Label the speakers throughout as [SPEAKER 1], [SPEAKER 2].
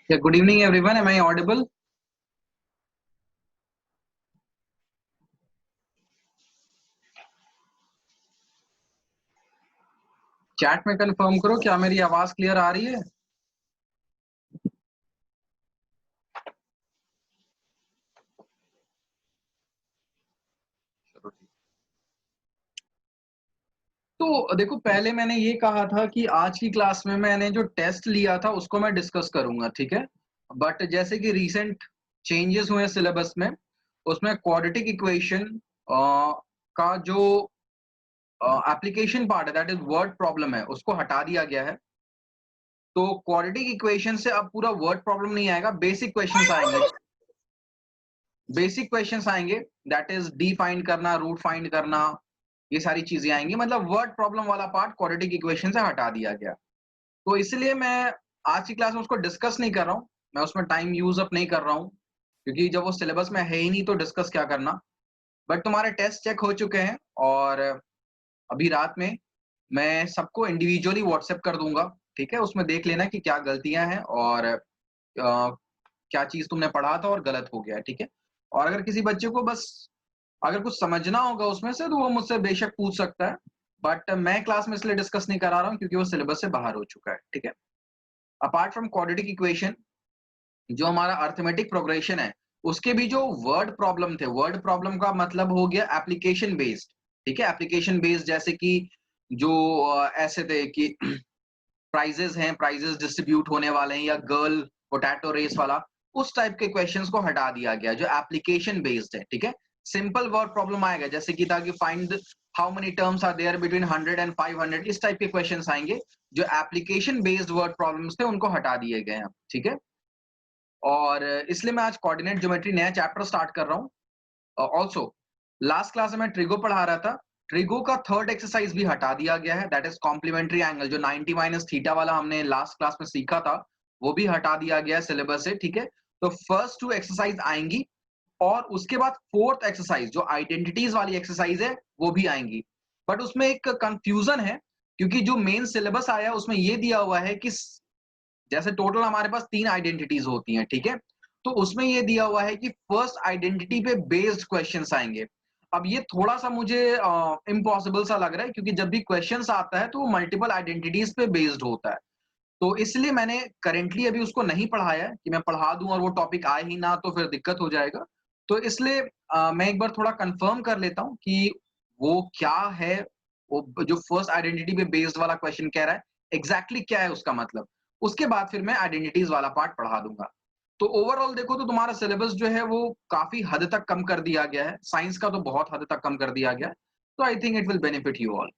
[SPEAKER 1] Yeah, good evening everyone. Am I audible? Chat में confirm करो क्या मेरी आवाज क्लियर आ रही है। चलो ठीक। तो देखो पहले मैंने ये कहा था कि आज की क्लास में मैंने जो टेस्ट लिया था उसको मैं डिस्कस करूंगा, ठीक है। बट जैसे कि रीसेंट चेंजेस हुए सिलेबस में, उसमें क्वाड्रेटिक इक्वेशन का जो एप्लीकेशन पार्ट है, दैट इज वर्ड प्रॉब्लम है, उसको हटा दिया गया है। तो क्वाड्रेटिक इक्वेशन से अब पूरा वर्ड प्रॉब्लम नहीं आएगा, बेसिक क्वेश्चंस आएंगे। बेसिक क्वेश्चंस आएंगे, दैट इज डी फाइंड करना, रूट फाइंड करना, ये सारी चीजें आएंगी। मतलब वर्ड प्रॉब्लम वाला पार्ट क्वाड्रेटिक इक्वेशन से हटा दिया गया। तो इसलिए मैं आज की क्लास में उसको डिस्कस नहीं कर रहा हूँ, मैं उसमें टाइम यूज अप नहीं कर रहा हूँ, क्योंकि जब वो सिलेबस में है ही नहीं तो डिस्कस क्या करना। बट तुम्हारे टेस्ट चेक हो चुके हैं और अभी रात में मैं सबको इंडिविजुअली व्हाट्सएप कर दूंगा, ठीक है। उसमें देख लेना कि क्या गलतियां हैं और क्या चीज तुमने पढ़ा था और गलत हो गया है, ठीक है। और अगर किसी बच्चे को बस अगर कुछ समझना होगा उसमें से तो वो मुझसे बेशक पूछ सकता है। बट मैं क्लास में इसलिए डिस्कस नहीं करा रहा हूँ क्योंकि वो सिलेबस से बाहर हो चुका है, ठीक है। अपार्ट फ्रॉम क्वाड्रेटिक इक्वेशन, जो हमारा अर्थमेटिक प्रोग्रेशन है, उसके भी जो वर्ड प्रॉब्लम थे, वर्ड प्रॉब्लम का मतलब हो गया एप्लीकेशन बेस्ड, ठीक है। एप्लीकेशन बेस्ड जैसे कि जो ऐसे थे कि प्राइजेस हैं, प्राइजेस डिस्ट्रीब्यूट होने वाले हैं, या गर्ल पोटैटो रेस वाला, उस टाइप के क्वेश्चंस को हटा दिया गया जो एप्लीकेशन बेस्ड है, ठीक है। सिंपल वर्ड प्रॉब्लम आएगा जैसे कि था कि find how many terms are there between 100 and 500, इस टाइप के क्वेश्चंस आएंगे। जो एप्लीकेशन बेस्ड वर्ड प्रॉब्लम्स थे उनको हटा दिए गए हैं, ठीक है। और इसलिए मैं आज कोऑर्डिनेट ज्योमेट्री नया चैप्टर स्टार्ट कर रहा हूँ। ऑल्सो लास्ट क्लास में मैं ट्रिगो पढ़ा रहा था, ट्रिगो का थर्ड एक्सरसाइज भी हटा दिया गया है, दैट इज कॉम्प्लीमेंट्री एंगल। जो 90 माइनस थीटा वाला हमने लास्ट क्लास में सीखा था वो भी हटा दिया गया है सिलेबस से, ठीक है। तो फर्स्ट टू एक्सरसाइज आएंगी और उसके बाद फोर्थ एक्सरसाइज जो आइडेंटिटीज वाली एक्सरसाइज है वो भी आएंगी। बट उसमें एक कंफ्यूजन है, क्योंकि जो मेन सिलेबस आया उसमें ये दिया हुआ है कि जैसे टोटल हमारे पास 3 आइडेंटिटीज होती हैं, ठीक है। तो उसमें ये दिया हुआ है कि फर्स्ट आइडेंटिटी पे बेस्ड क्वेश्चंस आएंगे। अब ये थोड़ा सा मुझे इम्पॉसिबल सा लग रहा है, क्योंकि जब भी क्वेश्चंस आता है तो वो मल्टीपल आइडेंटिटीज पे बेस्ड होता है। तो इसलिए मैंने करेंटली अभी उसको नहीं पढ़ाया है कि मैं पढ़ा दूं और वो टॉपिक आए ही ना तो फिर दिक्कत हो जाएगा। तो इसलिए मैं एक बार थोड़ा कंफर्म कर लेता हूँ कि वो क्या है, वो जो फर्स्ट आइडेंटिटी पे बेस्ड वाला क्वेश्चन कह रहा है एग्जैक्टली क्या है उसका मतलब। उसके बाद फिर मैं आइडेंटिटीज वाला पार्ट पढ़ा दूंगा। तो ओवरऑल देखो तो तुम्हारा सिलेबस जो है वो काफी हद तक कम कर दिया गया है, साइंस का तो बहुत हद तक कम कर दिया गया है। तो I think it will benefit you all.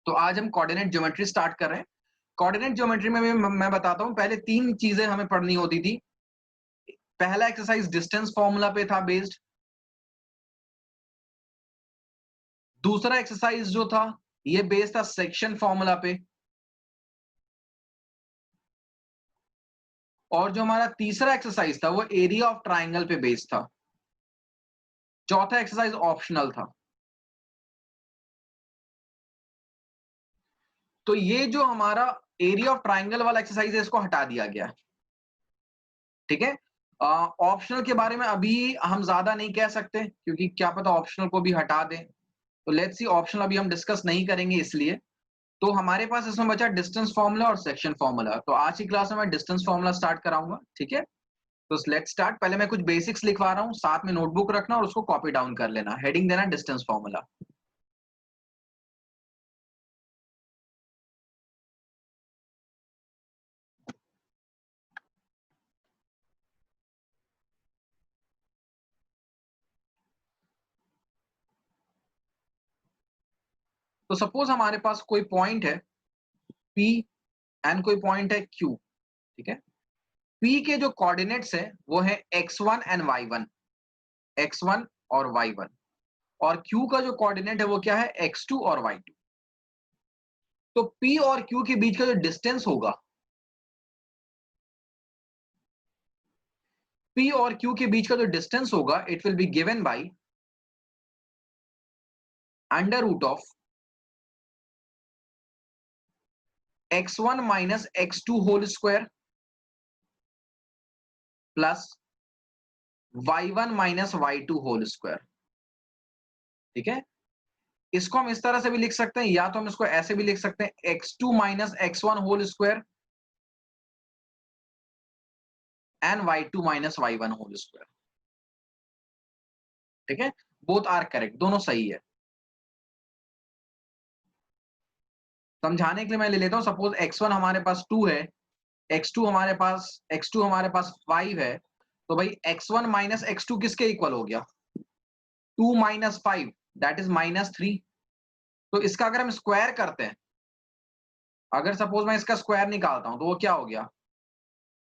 [SPEAKER 1] तो आज हम कोऑर्डिनेट ज्योमेट्री स्टार्ट कर रहे हैं। कोऑर्डिनेट ज्योमेट्री में मैं बताता हूँ, पहले 3 चीजें हमें पढ़नी होती थी। पहला एक्सरसाइज डिस्टेंस फॉर्मूला पे था बेस्ड। दूसरा एक्सरसाइज जो था ये बेस्ड था सेक्शन फॉर्मूला पे। और जो हमारा तीसरा एक्सरसाइज था वो एरिया ऑफ ट्राइंगल पे बेस्ड था। चौथा एक्सरसाइज ऑप्शनल था। तो ये जो हमारा एरिया ऑफ ट्राइंगल वाला एक्सरसाइज है इसको हटा दिया गया, ठीक है। ऑप्शनल के बारे में अभी हम ज्यादा नहीं कह सकते क्योंकि क्या पता ऑप्शनल को भी हटा दें। तो लेट्स सी, ऑप्शनल अभी हम डिस्कस नहीं करेंगे इसलिए। तो हमारे पास इसमें बचा डिस्टेंस फॉर्मूला और सेक्शन फॉर्मूला। तो आज की क्लास में मैं डिस्टेंस फॉर्मूला स्टार्ट कराऊंगा, ठीक है। तो लेट्स स्टार्ट। पहले मैं कुछ बेसिक्स लिखवा रहा हूँ, साथ में नोटबुक रखना और उसको कॉपी डाउन कर लेना, हेडिंग देना डिस्टेंस फॉर्मूला। तो सपोज हमारे पास कोई पॉइंट है P एंड कोई पॉइंट है Q, ठीक है। P के जो कोऑर्डिनेट्स है वो है x1 एंड y1, x1 और y1। और Q का जो कोऑर्डिनेट है वो क्या है, x2 और y2। तो P और Q के बीच का जो डिस्टेंस होगा, P और Q के बीच का जो डिस्टेंस होगा, it will be given by under root of x1 minus x2 whole square plus y1 minus y2 whole square. ठीक है, इसको हम इस तरह से भी लिख सकते हैं, या तो हम इसको ऐसे भी लिख सकते हैं x2 minus x1 whole square and y2 minus y1 whole square. ठीक है, बोथ आर करेक्ट, दोनों सही है। समझाने के लिए मैं ले लेता हूं, सपोज x1 हमारे पास 2 है, x2 हमारे पास 5 है, तो भाई x1 माइनस x2 किसके इक्वल हो गया? 2 माइनस 5 दैट इज -3। तो इसका अगर हम स्क्वायर करते हैं, अगर सपोज मैं इसका स्क्वायर निकालता हूं, तो वो क्या हो गया?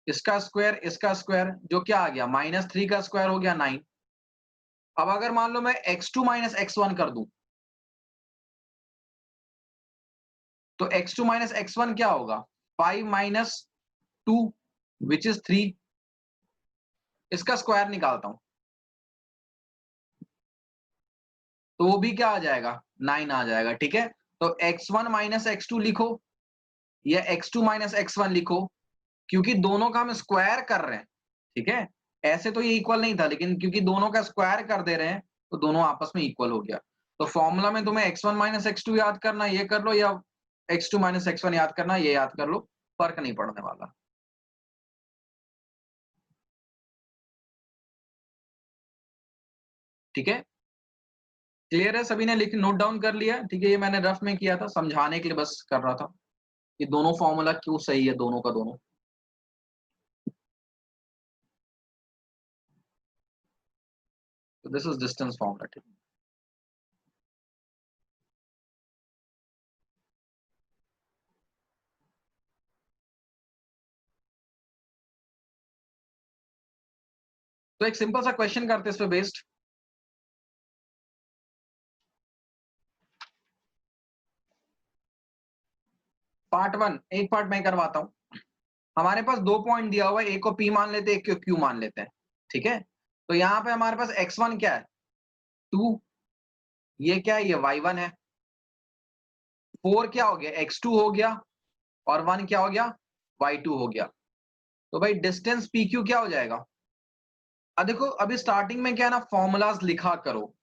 [SPEAKER 1] इसका स्क्वायर जो क्या आ गया? -3 का स्क्वायर हो गया 9। अब अगर मान लो मैं x2 माइनस x1 कर दूं, तो x2 माइनस x1 क्या होगा? 5 माइनस 2 विच इज 3। इसका स्क्वायर निकालता हूं, तो वो भी क्या आ जाएगा? 9 आ जाएगा। ठीक है, तो x1 माइनस x2 लिखो या x2 माइनस x1 लिखो, क्योंकि दोनों का हम स्क्वायर कर रहे हैं। ठीक है, ऐसे तो ये इक्वल नहीं था, लेकिन क्योंकि दोनों का स्क्वायर कर दे रहे हैं, तो दोनों आपस में इक्वल हो गया। तो फॉर्मूला में तुम्हें x1 माइनस x2 याद करना, ये कर लो, या x2 माइनस x1 याद करना, ये याद कर लो, फर्क नहीं पड़ने वाला। ठीक है, क्लियर है सभी ने? लिख नोट डाउन कर लिया? ठीक है, ये मैंने रफ में किया था, समझाने के लिए बस कर रहा था कि दोनों फॉर्मूला क्यों सही है, दोनों का दोनों। तो दिस इज डिस्टेंस फॉर्मूला। ठीक है, तो एक सिंपल सा क्वेश्चन करते हैं इस पे बेस्ड। पार्ट 1, एक पार्ट मैं करवाता हूं। हमारे पास 2 पॉइंट दिया हुआ है, एक को P मान लेते हैं, एक को Q मान लेते हैं। ठीक है, तो यहाँ पे हमारे पास x1 क्या है? 2। ये क्या है? ये y1 है। 4 क्या हो गया? x2 हो गया, और 1 क्या हो गया? y2 हो गया। तो भाई डिस्टेंस PQ क्या हो जाएगा? अब देखो, अभी स्टार्टिंग में क्या है ना, फॉर्मूलाज लिखा करो।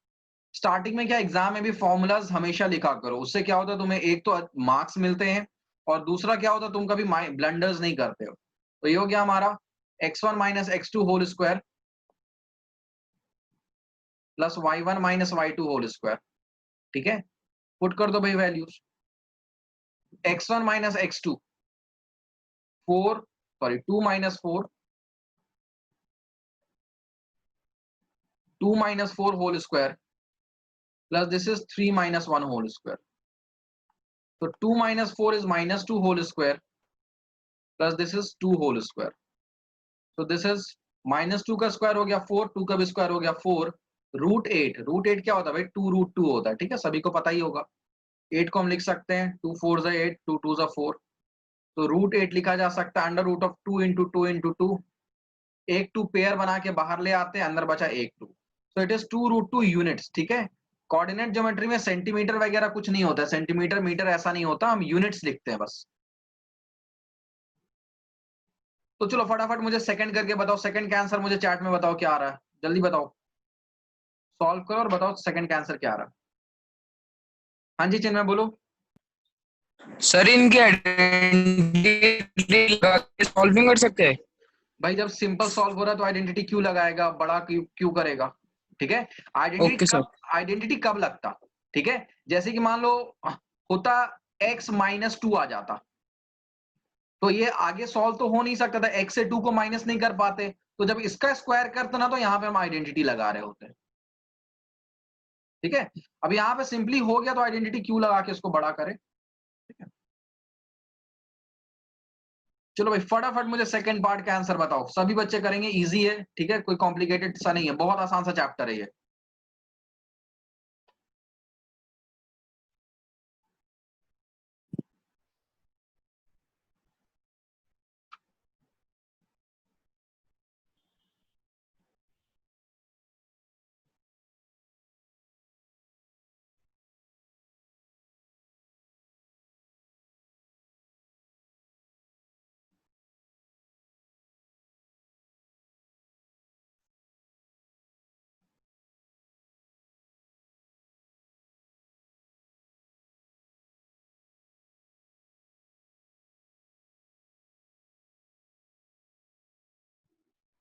[SPEAKER 1] स्टार्टिंग में क्या, एग्जाम में भी फॉर्मूलाज हमेशा लिखा करो, उससे क्या होता है, तुम्हें एक तो मार्क्स मिलते हैं, और दूसरा क्या होता है, तुम कभी ब्लंडर्स नहीं करते हो। तो ये हो गया हमारा x1 minus x2 whole square plus y1 minus y2 whole square. ठीक है, पुट कर दो भाई values. x1 minus x2 4, sorry 2 minus 4, 2 minus 4 whole square plus this is 3 minus 1 whole square. तो 2 minus 4 is -2 whole square plus this is 2 whole square. तो this is -2 का square हो गया 4, 2 का भी स्क्वायर हो गया 4, रूट एट क्या होता है भाई? 2√2 होता है। ठीक है, सभी को पता ही होगा। 8 को हम लिख सकते हैं 2 4 ज़ा 8, 2 2 ज़ा 4। तो √8 लिखा जा सकता है √2 इंटू 2 इंटू 2। एक 2 पेयर बना के बाहर ले आते हैं, अंदर बचा एक 2। So it is 2√2 units. ठीक है, कोऑर्डिनेट ज्योमेट्री में सेंटीमीटर वगैरह कुछ नहीं होता, सेंटीमीटर मीटर ऐसा नहीं होता, हम यूनिट्स लिखते हैं बस। तो चलो फटाफट मुझे सेकंड करके बताओ, सेकंड का आंसर मुझे चैट में बताओ क्या आ रहा है, जल्दी बताओ। सॉल्व करो और बताओ सेकंड का आंसर क्या आ रहा है। हाँ जी चिन्मय बोलो।
[SPEAKER 2] सर इनके आइडेंटिटी लगा के सॉल्विंग कर सकते हैं।
[SPEAKER 1] भाई जब सिंपल सॉल्व हो रहा है तो आइडेंटिटी क्यों लगाएगा, बड़ा क्यों क्यों करेगा? ठीक है, आइडेंटिटी
[SPEAKER 2] ओके सर।
[SPEAKER 1] कब आइडेंटिटी कब लगता? ठीक है, जैसे कि मान लो होता x -2 आ जाता, तो ये आगे सॉल्व तो हो नहीं सकता था, x से 2 को माइनस नहीं कर पाते, तो जब इसका स्क्वायर करते ना, तो यहाँ पे हम आइडेंटिटी लगा रहे होते हैं। ठीक है, अब यहाँ पे सिंपली हो गया, तो आइडेंटिटी क्यों लगा के इसको बड़ा करे। ठीक है, चलो भाई फटाफट मुझे सेकंड पार्ट का आंसर बताओ, सभी बच्चे करेंगे, इजी है। ठीक है, कोई कॉम्प्लिकेटेड सा नहीं है, बहुत आसान सा चैप्टर है ये।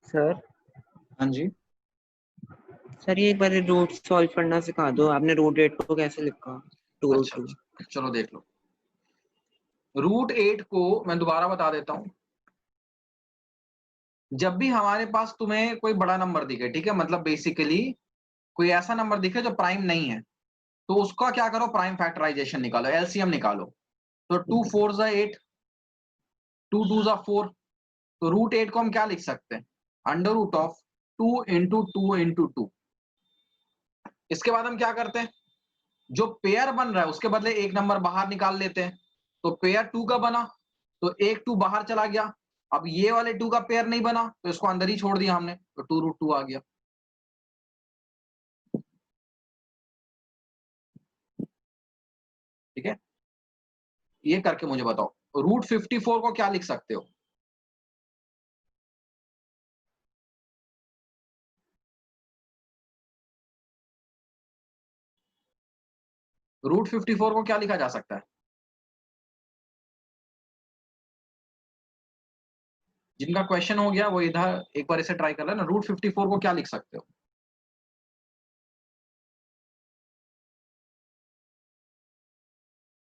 [SPEAKER 3] सर
[SPEAKER 1] हाँ जी,
[SPEAKER 3] सर ये एक बार रूट सॉल्व करना सिखा दो। आपने रूट 8 को कैसे लिखा? 2 रूट
[SPEAKER 1] अच्छा
[SPEAKER 3] 2।
[SPEAKER 1] अच्छा, चलो देख लो। रूट 8 को मैं दोबारा बता देता हूं। जब भी हमारे पास तुम्हें कोई बड़ा नंबर दिखे, ठीक है, मतलब बेसिकली कोई ऐसा नंबर दिखे जो प्राइम नहीं है, तो उसका क्या करो, प्राइम फैक्टराइजेशन निकालो, एलसीएम निकालो। तो 2 4 जा 8, 2 2 जा 4। तो रूट 8 को हम क्या लिख सकते हैं, under root of 2 into 2 into 2। इसके बाद हम क्या करते हैं, जो पेयर बन रहा है उसके बदले एक नंबर बाहर निकाल लेते हैं। तो पेयर 2 का बना, तो एक 2 बाहर चला गया। अब ये वाले 2 का पेयर नहीं बना, तो इसको अंदर ही छोड़ दिया हमने, तो 2 रूट 2 आ गया। ठीक है, ये करके मुझे बताओ रूट 54 को क्या लिख सकते हो। रूट 54 को क्या लिखा जा सकता है, जिनका क्वेश्चन हो गया वो इधर एक बार इसे ट्राई कर लेना। रूट 54 को क्या लिख सकते हो।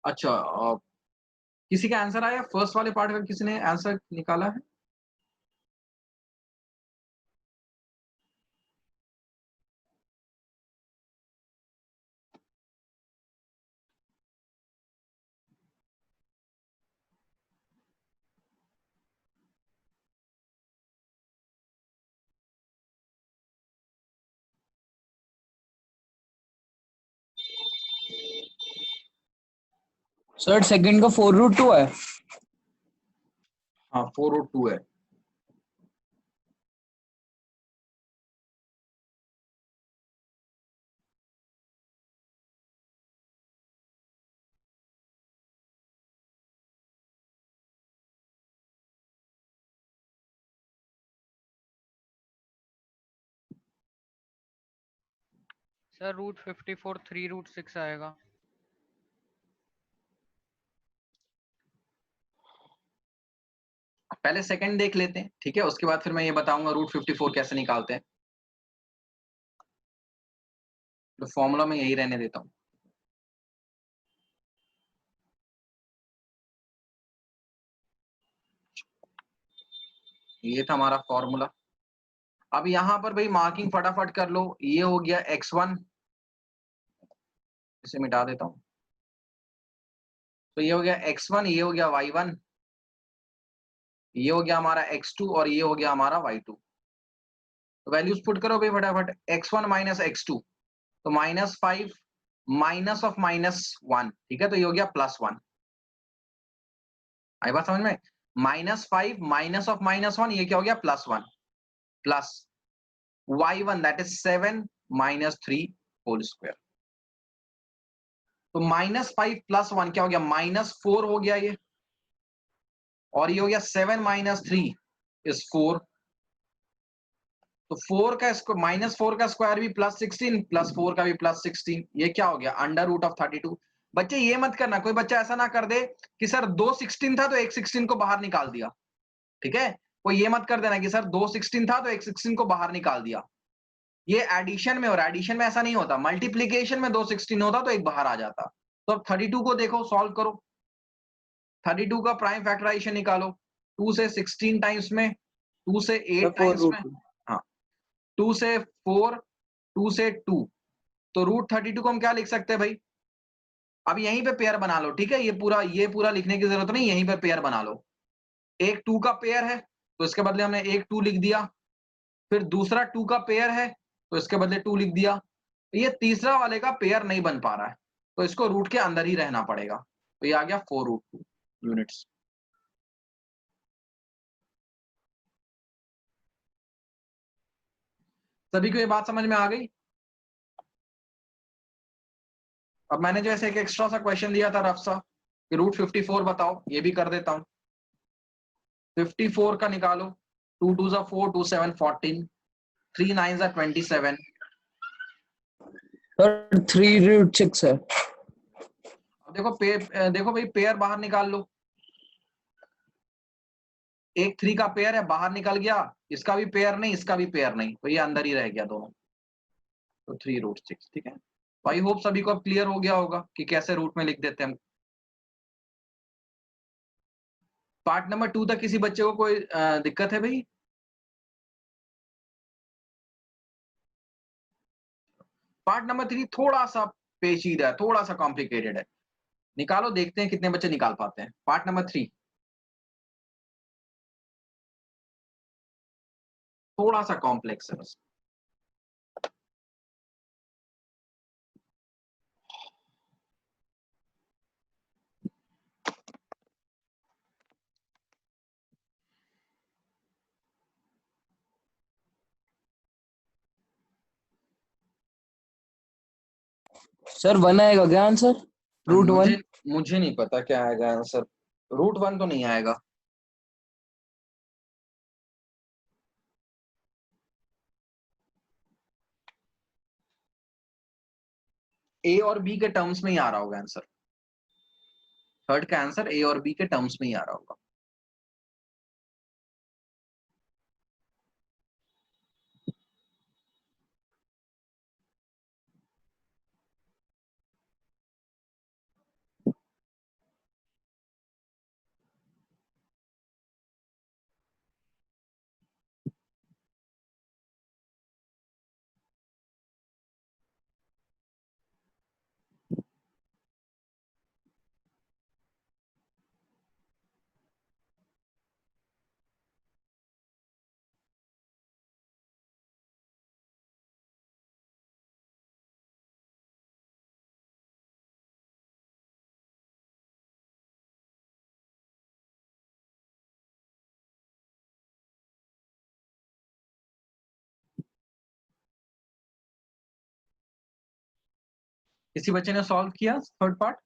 [SPEAKER 1] अच्छा, किसी का आंसर आया फर्स्ट वाले पार्ट का, किसी ने आंसर निकाला है।
[SPEAKER 2] सर सेकंड का 4 रूट 2 है।
[SPEAKER 1] हाँ, 4 रूट 2 है।
[SPEAKER 4] सर रूट 54 3 रूट 6 आएगा।
[SPEAKER 1] पहले सेकंड देख लेते हैं, ठीक है, उसके बाद फिर मैं ये बताऊंगा रूट 54 कैसे निकालते हैं। तो फॉर्मूला में यही रहने देता हूं। ये था हमारा फॉर्मूला। अब यहां पर भाई मार्किंग फटाफट कर लो। ये हो गया x1, इसे मिटा देता हूं। तो ये हो गया x1, ये हो गया y1, ये हो गया हमारा x2 और ये हो गया हमारा y2। तो वैल्यूज पुट करो भाई फटाफट। x1 माइनस x2, तो -5 माइनस ऑफ -1, ठीक है, तो ये हो गया +1। आई बात समझ में। -5 माइनस ऑफ -1, ये क्या हो गया +1, plus y1 that is 7 minus 3 whole square. तो -5 + 1 क्या हो गया, -4 हो गया ये, और ये हो गया 7 माइनस 3 इज 4। तो 4 का -4 का स्क्वायर भी +16, +4 का भी +16, ये क्या हो गया अंडर रूट ऑफ 32। बच्चे ये मत करना, कोई बच्चा ऐसा ना कर दे कि सर 2 16 था तो एक 16 को बाहर निकाल दिया। ठीक है, कोई ये मत कर देना कि सर 2 16 था तो एक 16 को बाहर निकाल दिया। ये एडिशन में, और एडिशन में ऐसा नहीं होता, मल्टीप्लीकेशन में 2 16 होता तो एक बाहर आ जाता। तो अब 32 को देखो, सॉल्व करो। 32 का प्राइम फैक्टराइजेशन निकालो। 2 से 16 टाइम्स में, 2 से 8
[SPEAKER 3] 4
[SPEAKER 1] टाइम्स
[SPEAKER 3] रूट
[SPEAKER 1] में,
[SPEAKER 3] 2।
[SPEAKER 1] हाँ, 2 से 4, 2 से 2। तो रूट 32 को हम क्या लिख सकते हैं भाई, अब यहीं पे पेयर बना लो, ठीक है, ये पूरा लिखने की जरूरत नहीं, यहीं पे पेयर बना लो। एक 2 का पेयर है तो इसके बदले हमने एक 2 लिख दिया, फिर दूसरा 2 का पेयर है तो इसके बदले 2 लिख दिया। ये तीसरा वाले का पेयर नहीं बन पा रहा है, तो इसको रूट के अंदर ही रहना पड़ेगा। तो ये आ गया 4 रूट 2 यूनिट्स। सभी को ये बात समझ में आ गई। अब मैंने जो ऐसे एक एक्स्ट्रा सा क्वेश्चन दिया था रफ सा कि रूट 54 बताओ, ये भी कर देता हूं। 54 का निकालो। 2 2 जा 4, 2 7 14, 3 9 जा 27।
[SPEAKER 2] सर 3 रूट 6 है।
[SPEAKER 1] अब देखो देखो भाई पेयर बाहर निकाल लो। एक 3 का पेयर है, बाहर निकल गया, इसका भी पेयर नहीं, इसका भी पेयर नहीं, तो ये अंदर ही रह गया दोनों, तो 3√6। ठीक है, तो आई होप सभी को अब क्लियर हो गया होगा कि कैसे रूट में लिख देते हैं हम। पार्ट नंबर 2 तक किसी बच्चे को कोई दिक्कत है भाई? पार्ट नंबर 3 थोड़ा सा पेचीदा है, थोड़ा सा कॉम्प्लिकेटेड है। निकालो, देखते हैं कितने बच्चे निकाल पाते हैं। पार्ट नंबर 3 थोड़ा सा कॉम्प्लेक्स है बस।
[SPEAKER 2] सर 1 आएगा क्या आंसर? रूट
[SPEAKER 1] मुझे
[SPEAKER 2] 1?
[SPEAKER 1] मुझे नहीं पता क्या आएगा आंसर। √1 तो नहीं आएगा। ए और बी के टर्म्स में ही आ रहा होगा आंसर। थर्ड का आंसर ए और बी के टर्म्स में ही आ रहा होगा। किसी बच्चे ने सॉल्व किया थर्ड पार्ट?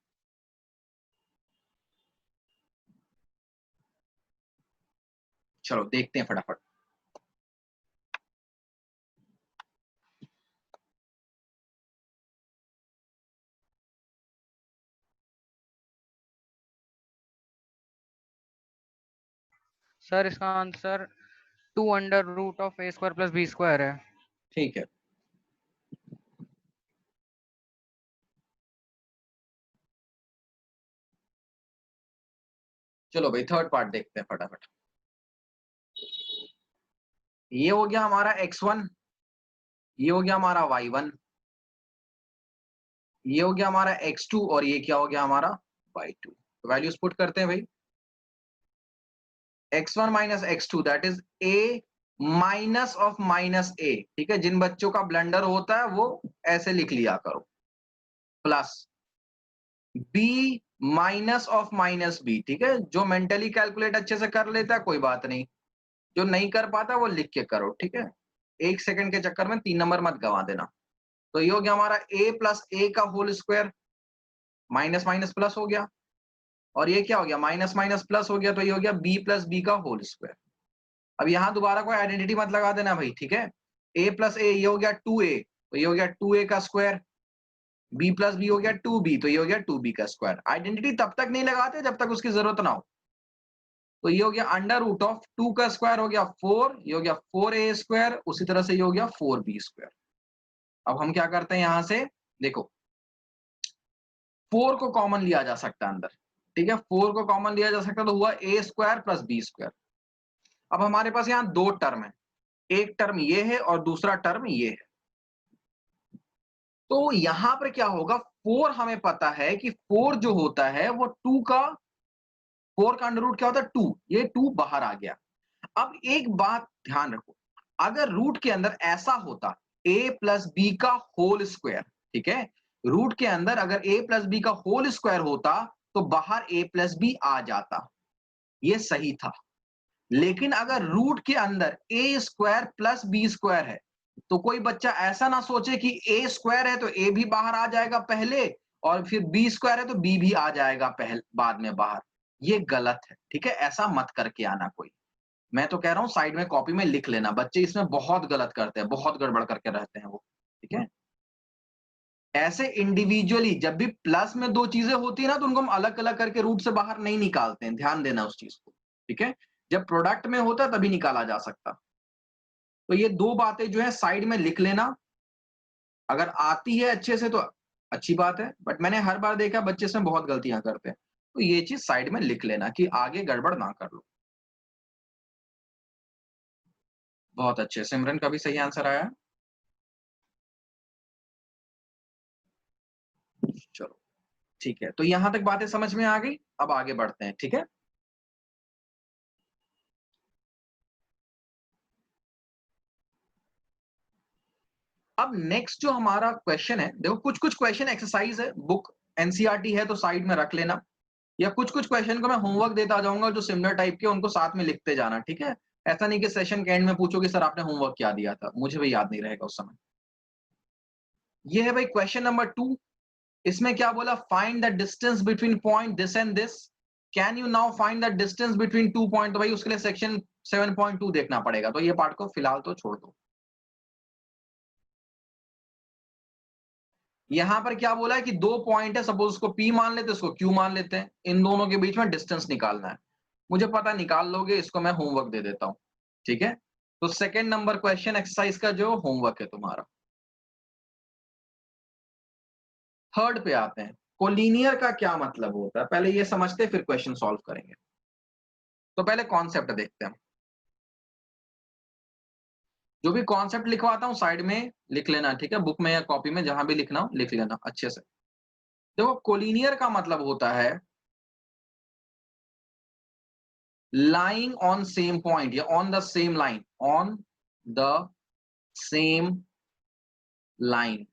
[SPEAKER 1] चलो देखते हैं फटाफट।
[SPEAKER 4] सर इसका आंसर 2√√A² + B² है।
[SPEAKER 1] ठीक है, चलो भाई थर्ड पार्ट देखते हैं फटाफट। ये हो गया हमारा x1, ये हो गया हमारा y1, ये हो गया हमारा x2 और ये क्या हो गया हमारा y2। तो वैल्यूज पुट करते हैं भाई। x1 minus x2 that is a minus of minus a। ठीक है, जिन बच्चों का ब्लंडर होता है वो ऐसे लिख लिया करो, plus b minus of minus b। ठीक है, जो मेंटली कैलकुलेट अच्छे से कर लेता है कोई बात नहीं, जो नहीं कर पाता वो लिख के करो। ठीक है, 1 सेकंड के चक्कर में 3 नंबर मत गवा देना। तो ये हो गया हमारा a प्लस a का whole square, minus minus plus हो गया, और ये क्या हो गया माइनस माइनस प्लस हो गया, तो ये हो गया b प्लस बी का होल स्क्वायर। अब यहां दोबारा कोई आइडेंटिटी मत लगा देना भाई। ठीक है, a प्लस a ये हो गया 2a, तो ये हो गया 2a का स्क्वायर, b प्लस बी हो गया 2b, तो ये हो गया 2b का स्क्वायर। आइडेंटिटी तब तक नहीं लगाते जब तक उसकी जरूरत ना हो। तो ये हो गया √2 का स्क्वायर हो गया 4, ये हो गया 4a², उसी तरह से ये हो गया 4b²। अब हम क्या करते हैं यहां से, देखो 4 को कॉमन लिया जा सकता है अंदर। ठीक है, 4 को कॉमन लिया जा सकता है, तो हुआ a² प्लस b²। अब हमारे पास यहाँ 2 टर्म है, एक टर्म ये है और दूसरा टर्म ये है। तो यहां पर क्या होगा, 4 हमें पता है कि 4 जो होता है वो 4 का अंडर रूट क्या होता है 2, ये 2 बाहर आ गया। अब एक बात ध्यान रखो, अगर रूट के अंदर ऐसा होता a प्लस बी का होल स्क्वायर, ठीक है, रूट के अंदर अगर a प्लस बी का होल स्क्वायर होता तो बाहर a प्लस बी आ जाता, ये सही था। लेकिन अगर रूट के अंदर a² प्लस b² है, तो कोई बच्चा ऐसा ना सोचे कि a² है तो a भी बाहर आ जाएगा पहले, और फिर b² है तो b भी आ जाएगा पहले बाद में बाहर। ये गलत है। ठीक है, ऐसा मत करके आना कोई। मैं तो कह रहा हूं साइड में कॉपी में लिख लेना, बच्चे इसमें बहुत गलत करते हैं, बहुत गड़बड़ करके रहते हैं वो। ठीक है, ऐसे इंडिविजुअली जब भी प्लस में 2 चीजें होती है ना, तो उनको हम अलग अलग करके रूट से बाहर नहीं निकालते हैं, ध्यान देना उस चीज को। ठीक है, जब प्रोडक्ट में होता तभी निकाला जा सकता। तो ये दो बातें जो है साइड में लिख लेना, अगर आती है अच्छे से तो अच्छी बात है, बट मैंने हर बार देखा बच्चे इसमें बहुत गलतियां करते हैं, तो ये चीज साइड में लिख लेना कि आगे गड़बड़ ना कर लो। बहुत अच्छे, सिमरन का भी सही आंसर आया। चलो ठीक है, तो यहां तक बातें समझ में आ गई, अब आगे बढ़ते हैं, ठीक है। अब नेक्स्ट जो हमारा क्वेश्चन है, देखो कुछ कुछ क्वेश्चन एक्सरसाइज है, बुक एनसीईआरटी है तो साइड में रख लेना, या कुछ कुछ क्वेश्चन को मैं होमवर्क देता जाऊंगा जो सिमिलर टाइप के, उनको साथ में लिखते जाना, ठीक है। ऐसा नहीं कि सेशन के एंड में पूछो कि सर आपने होमवर्क क्या दिया था, मुझे भी याद नहीं रहेगा उस समय। ये है भाई क्वेश्चन नंबर 2। इसमें क्या बोला, find the distance between point this and this, can you now find the distance between 2 point. तो भाई उसके लिए सेक्शन 7.2 देखना पड़ेगा, तो ये पार्ट को फिलहाल तो छोड़ दो। यहां पर क्या बोला है कि दो पॉइंट है, सपोज उसको P मान लेते हैं, उसको Q मान लेते हैं, इन दोनों के बीच में डिस्टेंस निकालना है। मुझे पता निकाल लोगे, इसको मैं होमवर्क दे देता हूं, ठीक है। तो सेकंड नंबर क्वेश्चन एक्सरसाइज का जो होमवर्क है तुम्हारा। थर्ड पे आते हैं, कोलिनियर का क्या मतलब होता है, पहले ये समझते हैं फिर क्वेश्चन सॉल्व करेंगे। तो पहले कॉन्सेप्ट देखते हैं, जो भी कॉन्सेप्ट लिखवाता हूं साइड में लिख लेना, ठीक है, बुक में या कॉपी में जहां भी लिखना हो लिख लेना अच्छे से। देखो कोलिनियर का मतलब होता है lying on same point या on the same line, on the same line।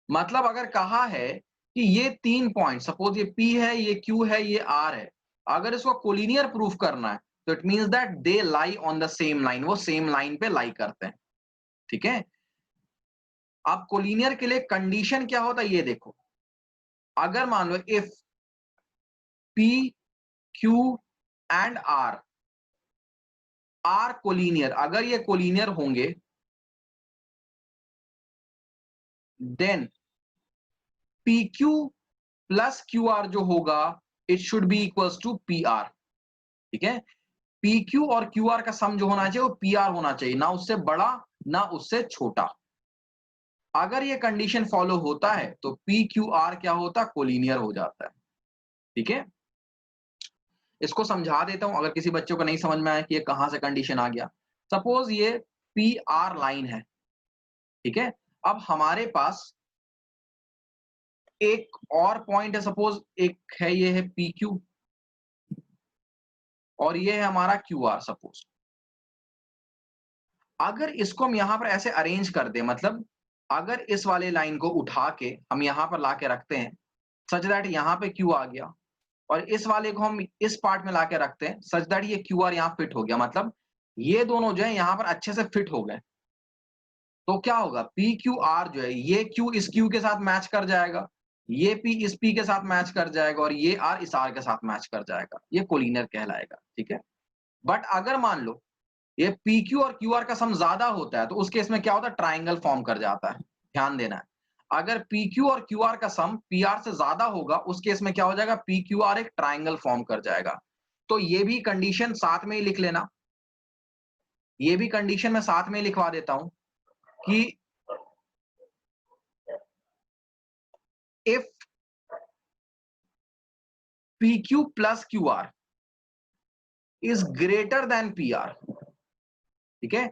[SPEAKER 1] मतलब अगर कहा है कि ये 3 पॉइंट, सपोज ये P है, ये Q है, ये R है, अगर इसको कोलिनियर प्रूफ करना है तो it means that they lie on the same line, वो सेम लाइन पे लाई करते हैं, ठीक है। अब कोलिनियर के लिए कंडीशन क्या होता है ये देखो, अगर मान लो if P Q and R are collinear, अगर ये कोलिनियर होंगे देन PQ प्लस QR जो होगा it should be equals to PR, ठीक है। PQ और QR का सम जो होना चाहिए वो PR होना चाहिए, ना उससे बड़ा ना उससे छोटा। अगर ये कंडीशन फॉलो होता है तो PQR क्या होता, कोलिनियर हो जाता है, ठीक है। इसको समझा देता हूं, अगर किसी बच्चों को नहीं समझ में आया कि ये कहां से कंडीशन आ गया। सपोज ये PR लाइन है, ठीक है। अब हमारे पास एक और पॉइंट है, सपोज एक है, ये है PQ और ये है हमारा QR सपोज। अगर इसको हम यहां पर ऐसे अरेंज कर दें, मतलब अगर इस वाले लाइन को उठा के हम यहां पर लाके रखते हैं सच दैट यहां पे Q आ गया, और इस वाले को हम इस पार्ट में लाके रखते हैं सच दैट ये QR यहां फिट हो गया, मतलब ये दोनों जो है यहां पर अच्छे से फिट हो गए, तो क्या होगा, PQR जो है ये Q इस Q के साथ मैच कर जाएगा, ये P इस P के साथ मैच कर जाएगा, और ये R इस R के साथ मैच कर जाएगा, ये कोलिनियर कहलाएगा, ठीक है। बट अगर मान लो ये PQ और QR का सम ज्यादा होता है तो उस केस में क्या होता है, ट्राइंगल फॉर्म कर जाता है, ध्यान देना है। अगर PQ और QR का सम PR से ज्यादा होगा उस केस में क्या हो जाएगा, PQR एक ट्राइंगल फॉर्म कर जाएगा। तो ये भी कंडीशन साथ में ही लिख लेना, ये भी कंडीशन मैं साथ में लिखवा देता हूं कि if PQ plus QR is greater than PR, ठीक है।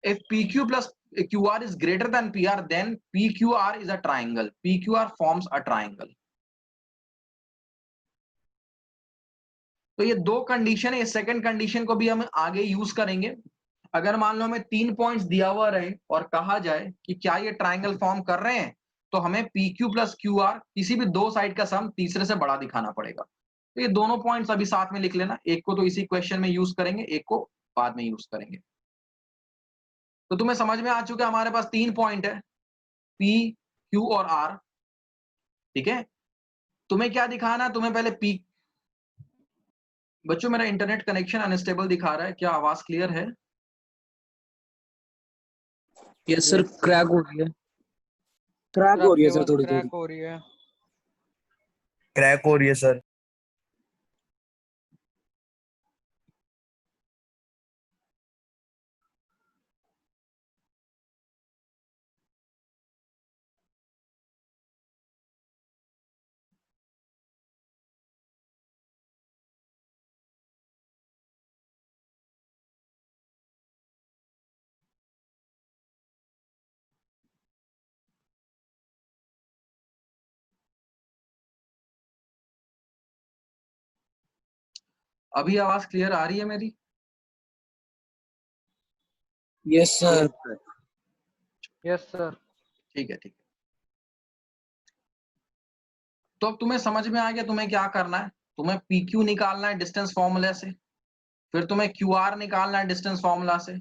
[SPEAKER 1] If PQ plus QR is greater than PR, then PQR is a triangle. PQR forms a triangle. तो ये दो कंडीशन है, इस सेकंड कंडीशन को भी हम आगे यूज करेंगे। अगर मान लो हमें 3 पॉइंट्स दिया हुआ रहे और कहा जाए कि क्या ये ट्राइंगल फॉर्म कर रहे हैं, तो हमें PQ प्लस QR किसी भी दो साइड का सम तीसरे से बड़ा दिखाना पड़ेगा। तो ये दोनों पॉइंट्स अभी साथ में लिख लेना, एक को तो इसी क्वेश्चन में यूज करेंगे, एक को बाद में यूज करेंगे। तो तुम्हें समझ में आ चुका है हमारे पास 3 पॉइंट है, P Q और R, ठीक है। तुम्हें क्या दिखाना है, तुम्हें पहले P, बच्चों मेरा इंटरनेट कनेक्शन अनस्टेबल दिखा रहा है, क्या आवाज क्लियर है?
[SPEAKER 2] यस सर, क्रैक हो रही है।
[SPEAKER 5] क्रैक हो रही है सर, थोड़ी
[SPEAKER 4] क्रैक
[SPEAKER 5] थोड़ी
[SPEAKER 4] हो रही है।
[SPEAKER 5] क्रैक हो रही है सर।
[SPEAKER 1] अभी आवाज क्लियर आ रही है मेरी?
[SPEAKER 5] Yes sir.
[SPEAKER 4] Yes sir.
[SPEAKER 1] ठीक है, ठीक है। तो अब तुम्हें समझ में आ गया तुम्हें क्या करना है। तुम्हें PQ निकालना है डिस्टेंस फॉर्मूले से, फिर तुम्हें QR निकालना है डिस्टेंस फॉर्मूला से,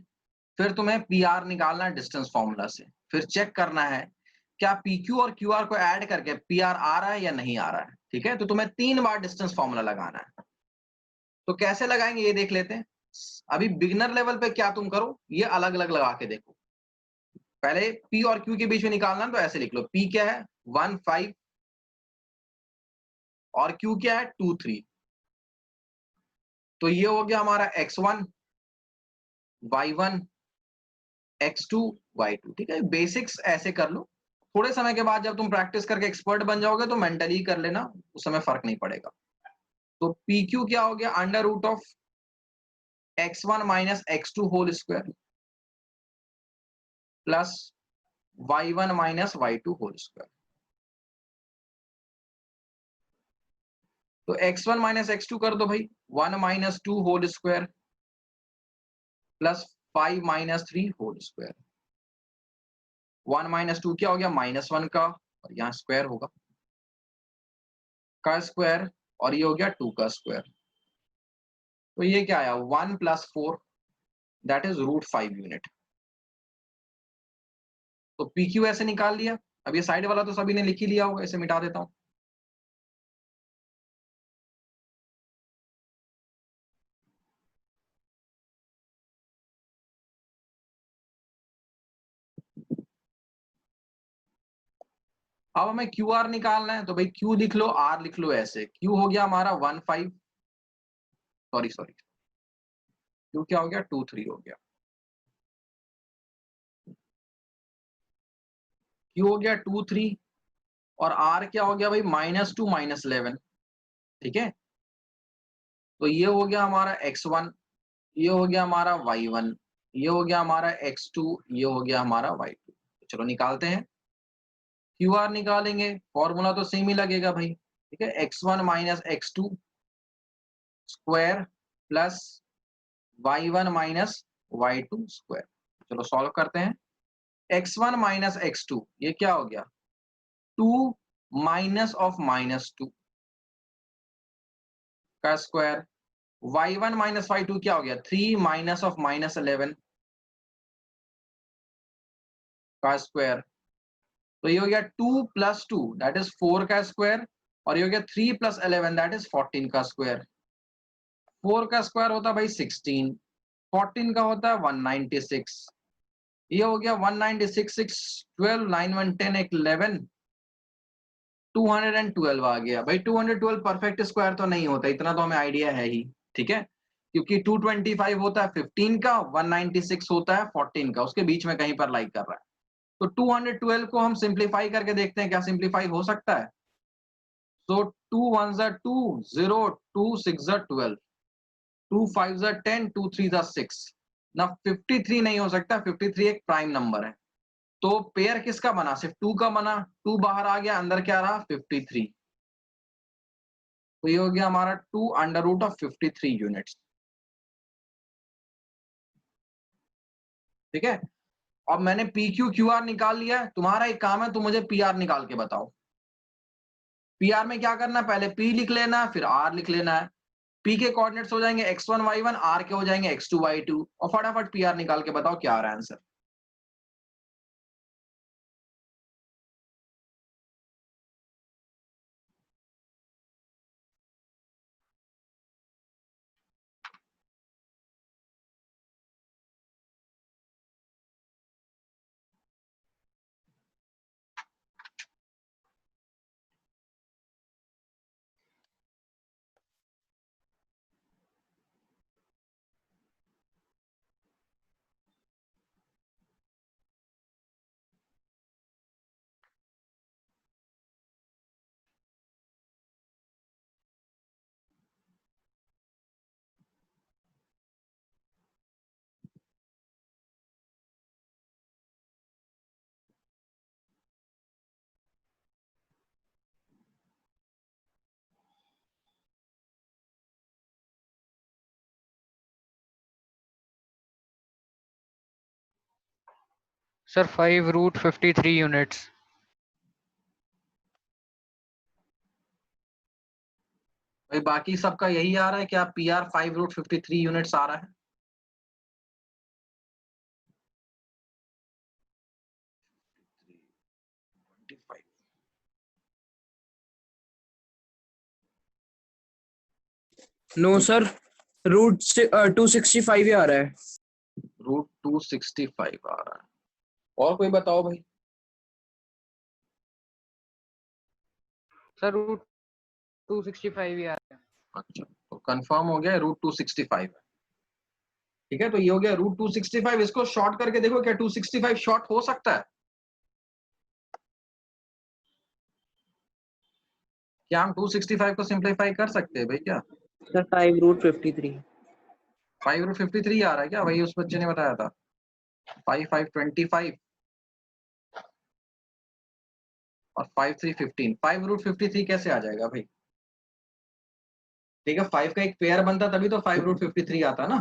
[SPEAKER 1] फिर तुम्हें PR निकालना है डिस्टेंस फॉर्मूला से, फिर चेक करना है क्या PQ और QR को ऐड करके PR आ रहा है या नहीं आ रहा है। ठीक है, तो तुम्हें 3 बार डिस्टेंस फॉर्मूला लगाना है। तो कैसे लगाएंगे ये देख लेते हैं। अभी बिगिनर लेवल पे क्या तुम करो, ये अलग अलग लगा के देखो। पहले P और Q के बीच में निकालना है, तो ऐसे लिख लो, P क्या है 1 5 और Q क्या है 2 3। तो ये हो गया हमारा x1 y1 x2 y2। ठीक है, बेसिक्स ऐसे कर लो। थोड़े समय के बाद जब तुम प्रैक्टिस करके एक्सपर्ट बन जाओगे तो मेंटली कर लेना, उस समय फर्क नहीं पड़ेगा। तो PQ क्या हो गया under root of x1 minus x2 whole square plus y1 minus y2 whole square. तो x1 माइनस x2 कर दो भाई, 1 minus 2 whole square plus 5 minus 3 whole square. 1 minus 2 क्या हो गया -1 का, और यहाँ स्क्वायर होगा का स्क्वायर, और ये हो गया 2 का स्क्वायर। तो ये क्या आया 1 प्लस 4 दैट इज √5 यूनिट। तो PQ ऐसे निकाल लिया। अब ये साइड वाला तो सभी ने लिख ही लिया होगा, इसे मिटा देता हूं। अब हमें QR निकालना है, तो भाई Q लिख लो, R लिख लो ऐसे। Q हो गया हमारा 1 5, सॉरी Q क्या हो गया 2 3 हो गया। Q हो गया 2 3 और R क्या हो गया भाई -2 -11। ठीक है, तो ये हो गया हमारा x1, ये हो गया हमारा y1, ये हो गया हमारा x2, ये हो गया हमारा y2। चलो निकालते हैं। QR निकालेंगे, फॉर्मूला तो सेम ही लगेगा भाई। ठीक है, x1 minus x2 square plus y1 minus y2 square. चलो सॉल्व करते हैं। x1 माइनस x2 ये क्या हो गया 2 माइनस ऑफ -2 का स्क्वायर। y1 माइनस y2 क्या हो गया 3 माइनस ऑफ -11 का स्क्वायर। तो ये हो गया 2 प्लस 2 दैट इज 4 का स्क्वायर, और ये हो गया 3 प्लस 11 दैट इज 14 का स्क्वायर। 4 का स्क्वायर होता है भाई 16, 14 का होता है 196। ये हो गया 196 6 12 9 1 10 एक 11 212 आ गया भाई। 212 परफेक्ट स्क्वायर तो नहीं होता, इतना तो हमें आइडिया है ही। ठीक है, क्योंकि 225 होता है 15 का, 196 होता है 14 का, उसके बीच में कहीं पर लाइक कर रहा है। तो 212 को हम सिंप्लीफाई करके देखते हैं क्या सिंप्लीफाई हो सकता है। तो 2 1 2 0 2 6 12 2 5 10 2 3 6 ना 53 नहीं हो सकता, 53 एक प्राइम नंबर है। तो पेयर किसका बना सिर्फ 2 का बना, 2 बाहर आ गया, अंदर क्या रहा 53। तो ये हो गया हमारा 2 अंडर रूट ऑफ 53 यूनिट्स। ठीक है, अब मैंने PQ QR निकाल लिया है, तुम्हारा एक काम है, तुम मुझे PR निकाल के बताओ। PR में क्या करना है, पहले P लिख लेना है फिर R लिख लेना है। P के कोऑर्डिनेट्स हो जाएंगे x1 y1, R के हो जाएंगे x2 y2, और फटाफट PR निकाल के बताओ क्या आ रहा है आंसर।
[SPEAKER 4] Sir, 5 root 53 units.
[SPEAKER 1] भाई बाकी सबका यही आ रहा है क्या? PR 5√53 यूनिट्स आ रहा है?
[SPEAKER 2] नो सर, रूट 265 ही आ रहा है।
[SPEAKER 1] √265 आ रहा है। और कोई बताओ भाई।
[SPEAKER 4] Sir, root 265 ही आ रहा है।
[SPEAKER 1] अच्छा, तो कंफर्म हो गया √265 है। ठीक है, तो ये हो गया √265। इसको शॉर्ट करके देखो, क्या 265 शॉर्ट हो सकता है? क्या हम 265 को सिंप्लीफाई कर सकते हैं भाई? क्या
[SPEAKER 3] सर 5√53।
[SPEAKER 1] 5√53 आ रहा है क्या? वही उस बच्चे ने बताया था। 5/5 = 25 और 5/3 = 15। 5√53 कैसे आ जाएगा भाई? ठीक है, 5 का एक पेयर बनता तभी तो 5√53 आता ना।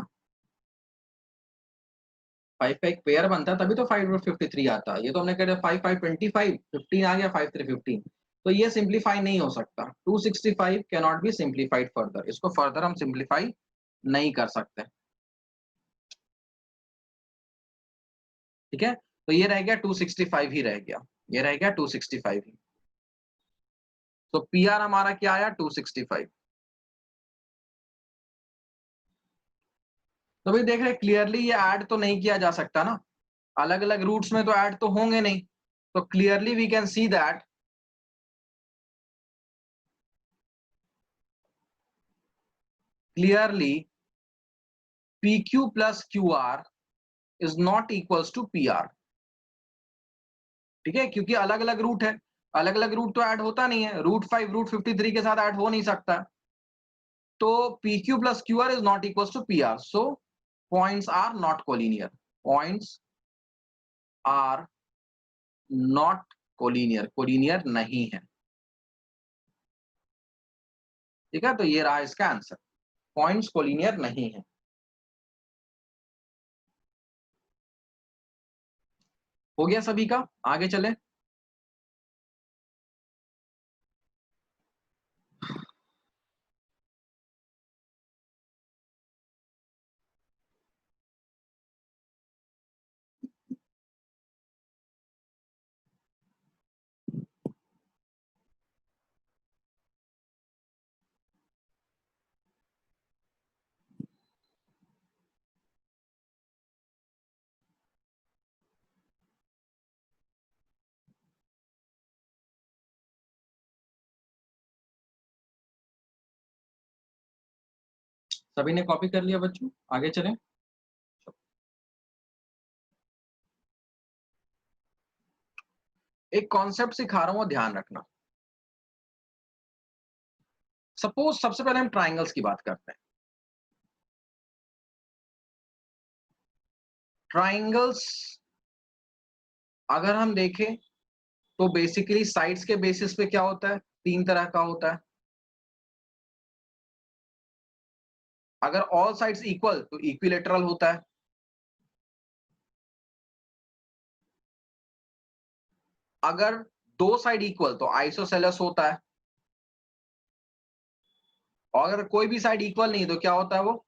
[SPEAKER 1] 5 का एक पेयर बनता तभी तो 5√53 आता। ये तो हमने कह दिया 5/5 = 25, 15 आ गया, 5/3 = 15। तो ये सिंप्लीफाई नहीं हो सकता। 265 can not be simplified further. इसको फर्दर हम सिंप्लीफाई नहीं कर सकते। ठीक है, तो ये रह गया 265 ही रह गया। ये रह गया 265 ही। तो PR हमारा क्या आया? 265। तो भाई देख रहे क्लियरली ये ऐड तो नहीं किया जा सकता ना। अलग अलग रूट्स में तो ऐड तो होंगे नहीं। तो clearly we can see that clearly PQ plus QR is not equals to PR। ठीक है, क्योंकि अलग अलग रूट है। अलग अलग रूट तो ऐड होता नहीं है। √5 √53 के साथ ऐड हो नहीं सकता। तो PQ plus QR is not equals to PR, so points are not collinear। points are not collinear, collinear नहीं है। ठीक है, तो ये रहा इसका आंसर। पॉइंट्स कोलिनियर नहीं है। हो गया सभी का? आगे चले। सभी ने कॉपी कर लिया बच्चों? आगे चलें। एक कॉन्सेप्ट सिखा रहा हूं, ध्यान रखना। सपोज सबसे पहले हम ट्राइंगल्स की बात करते हैं। ट्राइंगल्स अगर हम देखें तो बेसिकली साइड्स के बेसिस पे क्या होता है? 3 तरह का होता है। अगर ऑल साइड्स इक्वल तो इक्विलेटरल होता है। अगर दो साइड इक्वल तो आइसोसेलेस होता है। और अगर कोई भी साइड इक्वल नहीं तो क्या होता है? वो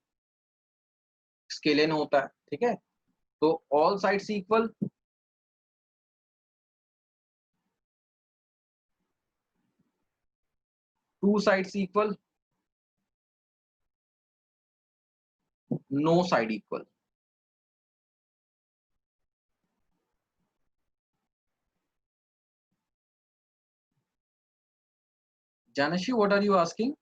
[SPEAKER 1] स्केलेन होता है। ठीक है, तो all sides equal, two sides equal, no side equal. Janashi, what are you asking?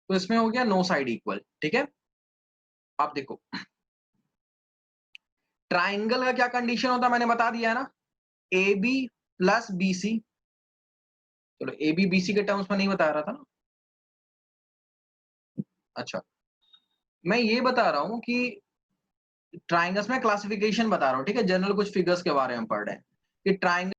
[SPEAKER 1] तो इसमें हो गया नो साइड इक्वल। ठीक है, अब देखो ट्राइंगल का क्या कंडीशन होता है, मैंने बता दिया है ना। AB plus BC। चलो AB BC के टर्म्स में नहीं बता रहा था ना। अच्छा, मैं ये बता रहा हूं कि ट्राइंगल्स में क्लासिफिकेशन बता रहा हूँ, ठीक है, जनरल कुछ फिगर्स के बारे में पढ़ रहे हैं कि ट्राइंगल